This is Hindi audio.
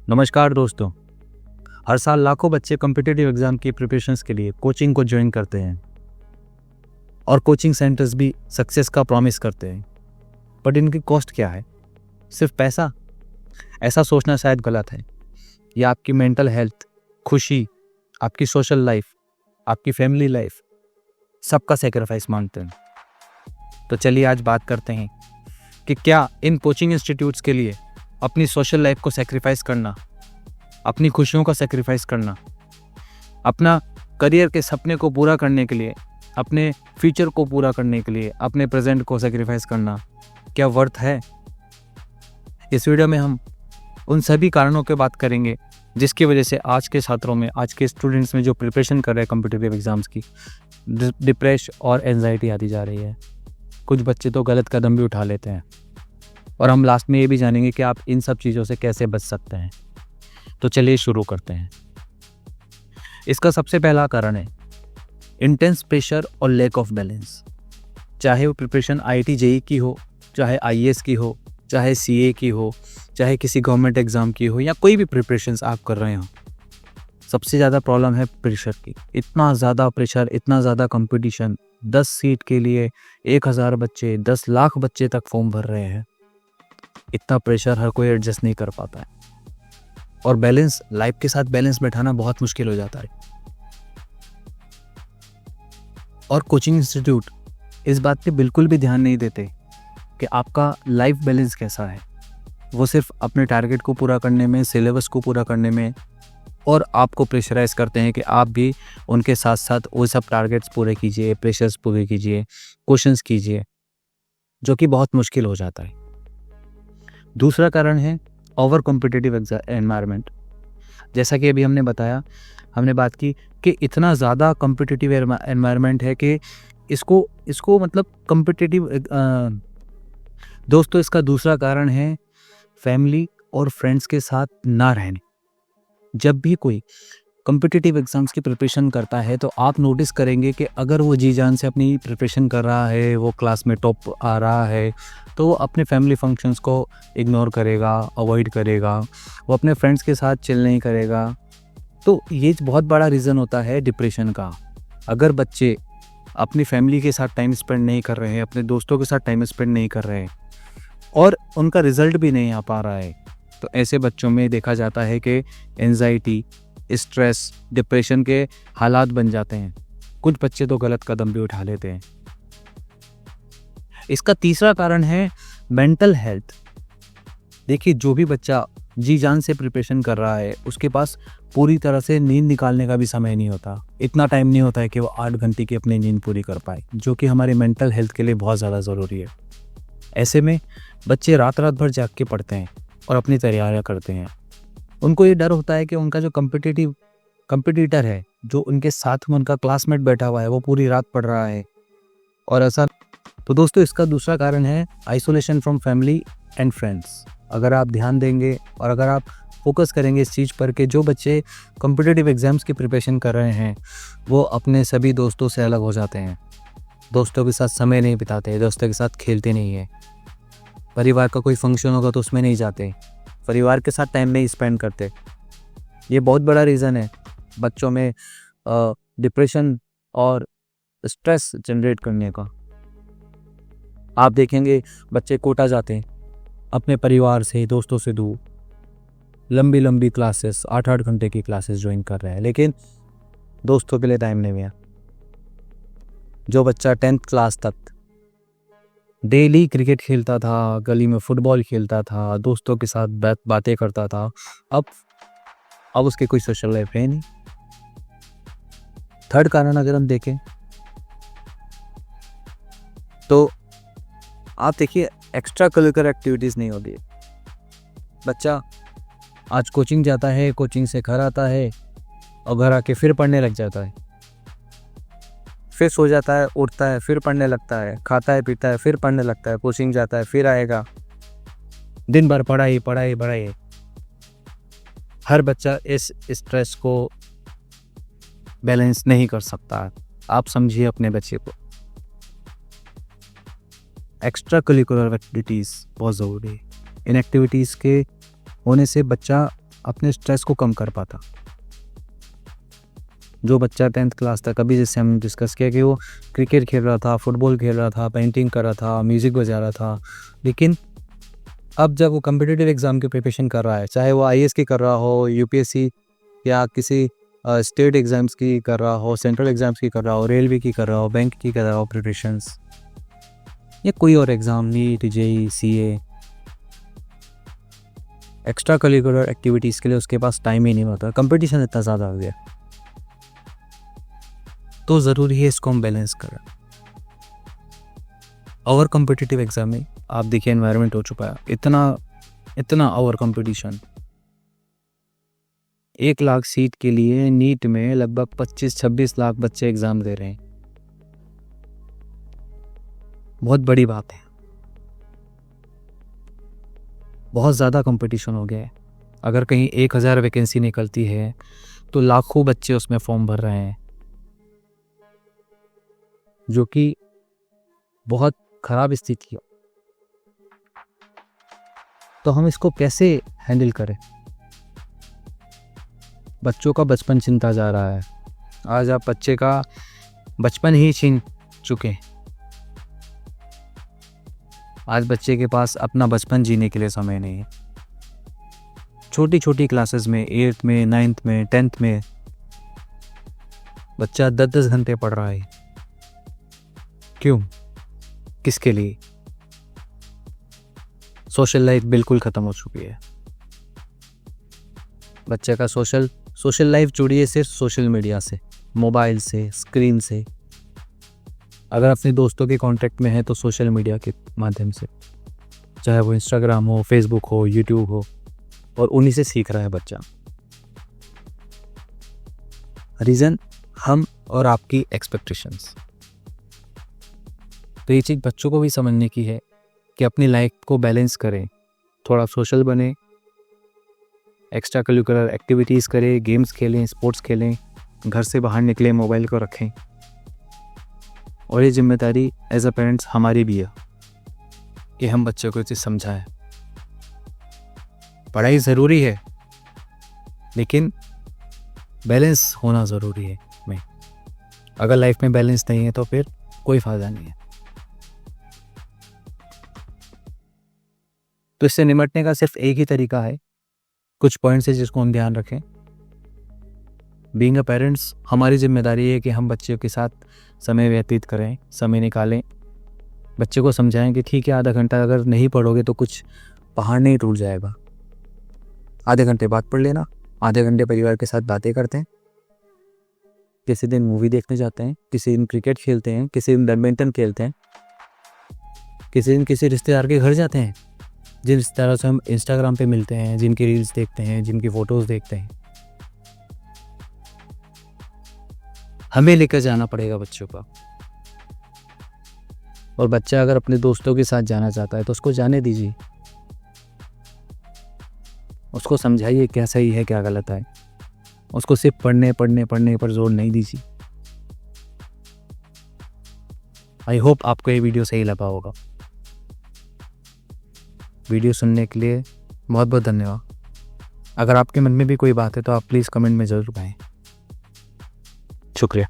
नमस्कार दोस्तों। हर साल लाखों बच्चे कॉम्पिटिटिव एग्जाम की प्रिपरेशंस के लिए कोचिंग को ज्वाइन करते हैं और कोचिंग सेंटर्स भी सक्सेस का प्रॉमिस करते हैं, बट इनकी कॉस्ट क्या है? सिर्फ पैसा? ऐसा सोचना शायद गलत है। यह आपकी मेंटल हेल्थ, खुशी, आपकी सोशल लाइफ, आपकी फैमिली लाइफ, सबका सेक्रीफाइस मांगते हैं। तो चलिए आज बात करते हैं कि क्या इन कोचिंग इंस्टीट्यूट्स के लिए अपनी सोशल लाइफ को सेक्रीफाइस करना, अपनी खुशियों का सेक्रीफाइस करना, अपना करियर के सपने को पूरा करने के लिए, अपने फ्यूचर को पूरा करने के लिए अपने प्रेजेंट को सेक्रीफाइस करना क्या वर्थ है? इस वीडियो में हम उन सभी कारणों की बात करेंगे जिसकी वजह से आज के छात्रों में, आज के स्टूडेंट्स में जो प्रिपरेशन कर रहे हैं कॉम्पिटिटिव एग्जाम्स की, डिप्रेशन और एंजाइटी आती जा रही है। कुछ बच्चे तो गलत कदम भी उठा लेते हैं और हम लास्ट में ये भी जानेंगे कि आप इन सब चीज़ों से कैसे बच सकते हैं। तो चलिए शुरू करते हैं। इसका सबसे पहला कारण है इंटेंस प्रेशर और लैक ऑफ बैलेंस। चाहे वो प्रिपरेशन IIT JEE की हो, चाहे IAS की हो, चाहे CA की हो, चाहे किसी गवर्नमेंट एग्ज़ाम की हो, या कोई भी प्रिपरेशंस आप कर रहे हो, सबसे ज़्यादा प्रॉब्लम है प्रेशर की। इतना ज़्यादा प्रेशर, इतना ज़्यादा कंपटीशन। 10 सीट के लिए 1000 बच्चे, 10 लाख बच्चे तक फॉर्म भर रहे हैं। इतना प्रेशर हर कोई एडजस्ट नहीं कर पाता है और बैलेंस, लाइफ के साथ बैलेंस बैठाना बहुत मुश्किल हो जाता है। और कोचिंग इंस्टीट्यूट इस बात पे बिल्कुल भी ध्यान नहीं देते कि आपका लाइफ बैलेंस कैसा है। वो सिर्फ अपने टारगेट को पूरा करने में, सिलेबस को पूरा करने में, और आपको प्रेशराइज करते हैं कि आप भी उनके साथ साथ वो सब टारगेट्स पूरे कीजिए, प्रेशर्स पूरे कीजिए, क्वेश्चंस कीजिए, जो कि बहुत मुश्किल हो जाता है। दूसरा कारण है ओवर कॉम्पिटिटिव एनवायरनमेंट। जैसा कि अभी हमने बात की कि इतना ज़्यादा कॉम्पिटिटिव एनवायरनमेंट है कि इसको मतलब कॉम्पिटिटिव। दोस्तों, इसका दूसरा कारण है फैमिली और फ्रेंड्स के साथ ना रहने। जब भी कोई कॉम्पिटिटिव एग्जाम्स की प्रिपरेशन करता है तो आप नोटिस करेंगे कि अगर वो जी जान से अपनी प्रिपरेशन कर रहा है, वो क्लास में टॉप आ रहा है, तो वो अपने फैमिली फंक्शंस को इग्नोर करेगा, अवॉइड करेगा, वो अपने फ्रेंड्स के साथ चिल नहीं करेगा। तो ये बहुत बड़ा रीज़न होता है डिप्रेशन का। अगर बच्चे अपनी फैमिली के साथ टाइम स्पेंड नहीं कर रहे हैं, अपने दोस्तों के साथ टाइम स्पेंड नहीं कर रहे हैं और उनका रिजल्ट भी नहीं आ पा रहा है, तो ऐसे बच्चों में देखा जाता है कि एंजाइटी, स्ट्रेस, डिप्रेशन के हालात बन जाते हैं। कुछ बच्चे तो गलत कदम भी उठा लेते हैं। इसका तीसरा कारण है मेंटल हेल्थ। देखिए, जो भी बच्चा जी जान से प्रिपरेशन कर रहा है उसके पास पूरी तरह से नींद निकालने का भी समय नहीं होता। इतना टाइम नहीं होता है कि वो 8 घंटे की अपनी नींद पूरी कर पाए, जो कि हमारी मेंटल हेल्थ के लिए बहुत ज़्यादा ज़रूरी है। ऐसे में बच्चे रात भर जाग के पढ़ते हैं और अपनी तैयारियां करते हैं। उनको ये डर होता है कि उनका जो कंपटीटर है, जो उनके साथ में उनका क्लासमेट बैठा हुआ है, वो पूरी रात पढ़ रहा है और ऐसा। तो दोस्तों, इसका दूसरा कारण है isolation from family and friends. अगर आप ध्यान देंगे और अगर आप फोकस करेंगे इस चीज़ पर कि जो बच्चे कॉम्पिटिटिव एग्जाम्स की प्रिपरेशन कर रहे हैं वो अपने सभी दोस्तों से अलग हो जाते हैं, दोस्तों के साथ समय नहीं बिताते, दोस्तों के साथ खेलते नहीं है, परिवार का कोई फंक्शन होगा तो उसमें नहीं जाते, परिवार के साथ टाइम नहीं स्पेंड करते। ये बहुत बड़ा रीज़न है बच्चों में डिप्रेशन और स्ट्रेस जनरेट करने का। आप देखेंगे बच्चे कोटा जाते हैं अपने परिवार से, दोस्तों से दूर, लंबी लंबी क्लासेस, 8-8 घंटे की क्लासेस ज्वाइन कर रहे हैं, लेकिन दोस्तों के लिए टाइम नहीं मिला। जो बच्चा 10th क्लास तक डेली क्रिकेट खेलता था, गली में फुटबॉल खेलता था, दोस्तों के साथ बातें करता था, अब उसकी कोई सोशल लाइफ है नहीं। थर्ड कारण अगर हम देखें तो आप देखिए, एक्स्ट्रा करिकुलर एक्टिविटीज़ नहीं होती है। बच्चा आज कोचिंग जाता है, कोचिंग से घर आता है और घर आके फिर पढ़ने लग जाता है, फिर सो जाता है, उठता है, फिर पढ़ने लगता है, खाता है, पीता है, फिर पढ़ने लगता है, कोचिंग जाता है, फिर आएगा, दिन भर पढ़ाई पढ़ाई पढ़ाई। हर बच्चा इस स्ट्रेस को बैलेंस नहीं कर सकता। आप समझिए अपने बच्चे को। एक्स्ट्रा करिकुलर एक्टिविटीज़ बहुत ज़रूरी है। इन एक्टिविटीज़ के होने से बच्चा अपने स्ट्रेस को कम कर पाता। जो बच्चा 10th क्लास तक, अभी जैसे हम डिस्कस किया कि वो क्रिकेट खेल रहा था, फुटबॉल खेल रहा था, पेंटिंग कर रहा था, म्यूज़िक बजा रहा था, लेकिन अब जब वो कम्पिटिटिव एग्ज़ाम की प्रिपरेशन कर रहा है, चाहे वो IAS की कर रहा हो, UPSC या किसी स्टेट एग्ज़ाम्स की कर रहा हो, सेंट्रल एग्ज़ाम्स की कर रहा हो, रेलवे की कर रहा हो, बैंक की कर रहा हो प्रिपरेशंस, या कोई और exam, NEET, JEE, CA, extra curricular activities के लिए उसके पास टाइम ही नहीं होता, कंपटीशन इतना ज़्यादा हो गया, तो ज़रूरी है इसको हम बैलेंस करें। ओवर कम्पिटिटिव एग्ज़ाम में आप देखिए एनवायरनमेंट हो चुका है, इतना ओवर कंपटीशन। 1 लाख सीट के लिए नीट में लगभग 25-26 लाख बच्चे एग्ज़ाम दे रहे हैं। बहुत बड़ी बात है, बहुत ज़्यादा कंपटीशन हो गया है। अगर कहीं 1000 वैकेंसी निकलती है तो लाखों बच्चे उसमें फॉर्म भर रहे हैं, जो कि बहुत ख़राब स्थिति है। तो हम इसको कैसे हैंडल करें? बच्चों का बचपन छीनता जा रहा है। आज आप बच्चे का बचपन ही छीन चुके हैं। आज बच्चे के पास अपना बचपन जीने के लिए समय नहीं है। छोटी छोटी क्लासेस में 8th में, 9th में, 10th में बच्चा 10-10 घंटे पढ़ रहा है। क्यों? किसके लिए? सोशल लाइफ बिल्कुल ख़त्म हो चुकी है। बच्चे का सोशल लाइफ जुड़ी है सिर्फ सोशल मीडिया से, मोबाइल से, स्क्रीन से। अगर अपने दोस्तों के कांटेक्ट में है तो सोशल मीडिया के माध्यम से, चाहे वो इंस्टाग्राम हो, फेसबुक हो, यूट्यूब हो, और उन्हीं से सीख रहा है बच्चा। रीज़न हम और आपकी एक्सपेक्टेशंस। तो ये चीज़ बच्चों को भी समझने की है कि अपनी लाइफ को बैलेंस करें, थोड़ा सोशल बने, एक्स्ट्रा करिकुलर एक्टिविटीज़ करें, गेम्स खेलें, स्पोर्ट्स खेलें, घर से बाहर निकलें, मोबाइल को रखें। और ये जिम्मेदारी एज अ पेरेंट्स हमारी भी है कि हम बच्चों को ये चीज़ समझाएं। पढ़ाई ज़रूरी है, लेकिन बैलेंस होना ज़रूरी है। अगर लाइफ में बैलेंस नहीं है तो फिर कोई फ़ायदा नहीं है। तो इससे निपटने का सिर्फ एक ही तरीका है, कुछ पॉइंट्स है जिसको हम ध्यान रखें। बीइंग अ पेरेंट्स हमारी जिम्मेदारी है कि हम बच्चों के साथ समय व्यतीत करें, समय निकालें, बच्चे को समझाएं कि ठीक है, आधा घंटा अगर नहीं पढ़ोगे तो कुछ पहाड़ नहीं टूट जाएगा। आधे घंटे बाद पढ़ लेना, आधे घंटे परिवार के साथ बातें करते हैं, किसी दिन मूवी देखने जाते हैं, किसी दिन क्रिकेट खेलते हैं, किसी दिन बैडमिंटन खेलते हैं, किसी दिन किसी रिश्तेदार के घर जाते हैं, जिन रिश्तेदारों से हम इंस्टाग्राम पे मिलते हैं, जिनकी रील्स देखते हैं, जिनकी फ़ोटोज़ देखते हैं। हमें लेकर जाना पड़ेगा बच्चों का। और बच्चा अगर अपने दोस्तों के साथ जाना चाहता है तो उसको जाने दीजिए, उसको समझाइए क्या सही है क्या गलत है। उसको सिर्फ पढ़ने पर जोर नहीं दीजिए। आई होप आपको ये वीडियो सही लगा होगा। वीडियो सुनने के लिए बहुत बहुत धन्यवाद। अगर आपके मन में भी कोई बात है तो आप प्लीज़ कमेंट में ज़रूर बताएं। शुक्रिया।